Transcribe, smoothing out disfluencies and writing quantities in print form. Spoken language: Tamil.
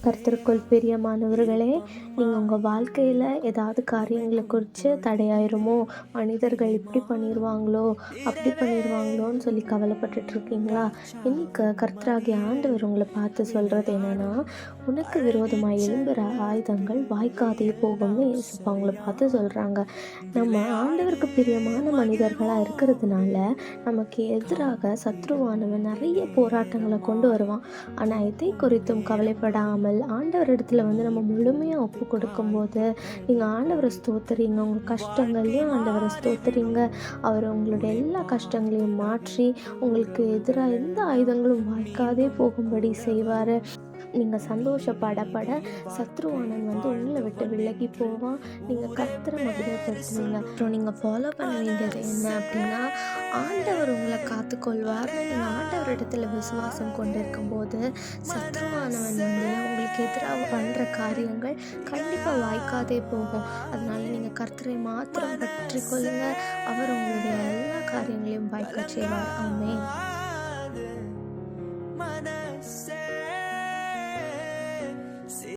கர்த்தருக்குள் பிரியமானவர்களே, நீங்கள் உங்கள் வாழ்க்கையில் ஏதாவது காரியங்களை குறித்து தடையாயிருமோ, மனிதர்கள் இப்படி பண்ணிடுவாங்களோ அப்படி பண்ணிடுவாங்களோன்னு சொல்லி கவலைப்பட்டுட்ருக்கீங்களா? இன்னைக்கு கர்த்தராகிய ஆண்டவர் உங்களை பார்த்து சொல்கிறது என்னென்னா, உனக்கு விரோதமாக எழும்புகிற ஆயுதங்கள் வாய்க்காதே போகும்னு இயேசுப்பா அவங்கள பார்த்து சொல்கிறாங்க. நம்ம ஆண்டவருக்கு பிரியமான மனிதர்களாக இருக்கிறதுனால நமக்கு எதிராக சத்ருவானவன் நிறைய போராட்டங்களை கொண்டு வருவான். ஆனால் எதை குறித்தும் கவலைப்படாமல் ஆண்டவரிடத்துல நம்ம முழுமையாக ஒப்பு கொடுக்கும்போது, நீங்கள் ஆண்டவரை ஸ்தோத்திரிங்க, உங்கள் கஷ்டங்கள்லையும் ஆண்டவரை ஸ்தோத்திரிங்க. அவர் உங்களுடைய எல்லா கஷ்டங்களையும் மாற்றி உங்களுக்கு எதிராக எந்த ஆயுதங்களும் வாய்க்காதே போகும்படி செய்வார். நீங்கள் சந்தோஷப்படப்பட சத்ருவானன் உங்களை விட்டு விலகி போவான். நீங்கள் கர்த்தரை மகிமைப்படுத்துவீங்க. அப்புறம் நீங்கள் ஃபாலோ பண்ண வேண்டியது என்ன அப்படின்னா, ஆண்டவர் உங்களை காத்துக்கொள்வார்னு நீங்கள் ஆண்டவரிடத்துல விசுவாசம் கொண்டு இருக்கும்போது, சத்ருவானவன் உங்களுக்கு எதிராக பண்ணுற காரியங்கள் கண்டிப்பாக வாய்க்காதே போகும். அதனால நீங்கள் கர்த்தரை மாத்திரம் பற்றி கொள்ளுங்கள். அவர் உங்களுடைய எல்லா காரியங்களையும் வாய்க்க செய்வார். ஆமென்.